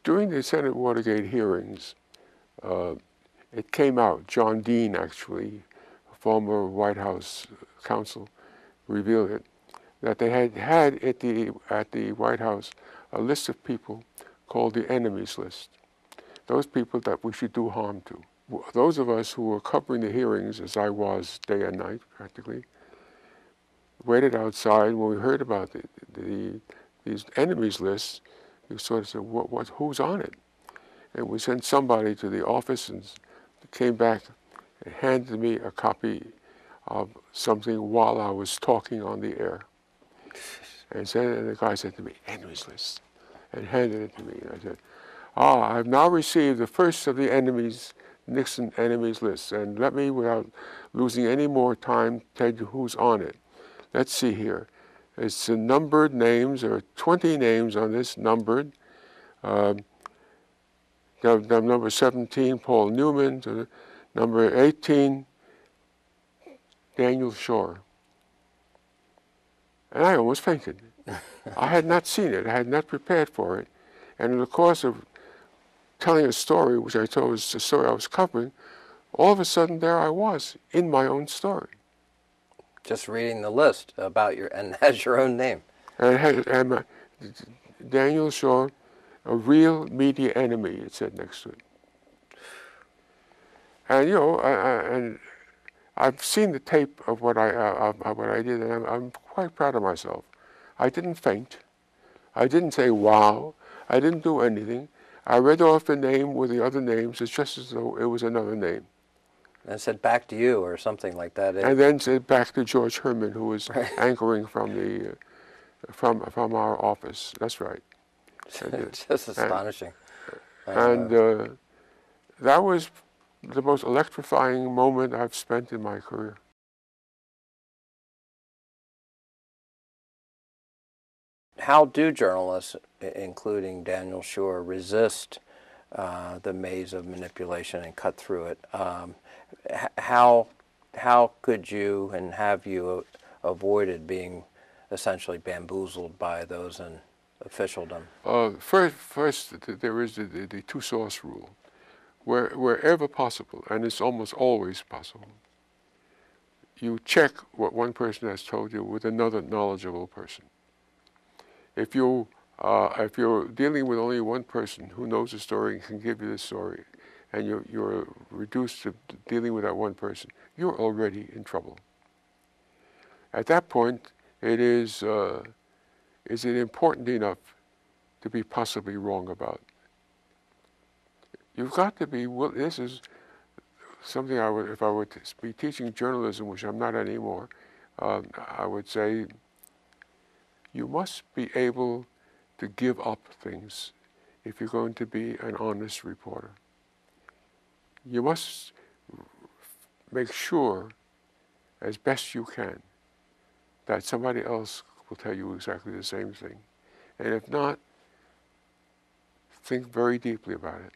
During the Senate Watergate hearings, it came out, John Dean actually, a former White House counsel, revealed it, that they had at the White House a list of people called the enemies list, those people that we should do harm to. Those of us who were covering the hearings, as I was day and night practically, waited outside. When we heard about these enemies lists, we sort of said, who's on it? And we sent somebody to the office and came back and handed me a copy of something while I was talking on the air. And the guy said to me, enemies list, and handed it to me. And I said, I've now received the first of the Nixon enemies list, and let me, without losing any more time, tell you who's on it. Let's see here. It's numbered names. There are 20 names on this, numbered. Number 17, Paul Newman. Number 18, Daniel Schorr. And I almost fainted. I had not seen it. I had not prepared for it. And in the course of telling a story, which I told was the story I was covering, all of a sudden there I was in my own story. Just reading the list about and has your own name. And Daniel Schorr, a real media enemy, it said next to it. And and I've seen the tape of what I did, and I'm quite proud of myself. I didn't faint. I didn't say wow. I didn't do anything. I read off the name with the other names. It's just as though it was another name. And said back to you or something like that. And then said back to George Herman, who was anchoring from from our office. That's right. Just astonishing. And that was the most electrifying moment I've spent in my career. How do journalists, including Daniel Schorr, resist the maze of manipulation and cut through it? How could you and have you avoided being essentially bamboozled by those in officialdom? First, there is the two-source rule. Wherever possible, and it's almost always possible, you check what one person has told you with another knowledgeable person. If you're dealing with only one person who knows the story and can give you the story, and you're reduced to dealing with that one person, you're already in trouble. At that point, is it important enough to be possibly wrong about? You've got to be. Well, this is something if I were to be teaching journalism, which I'm not anymore, I would say you must be able to give up things if you're going to be an honest reporter. You must make sure, as best you can, that somebody else will tell you exactly the same thing. And if not, think very deeply about it.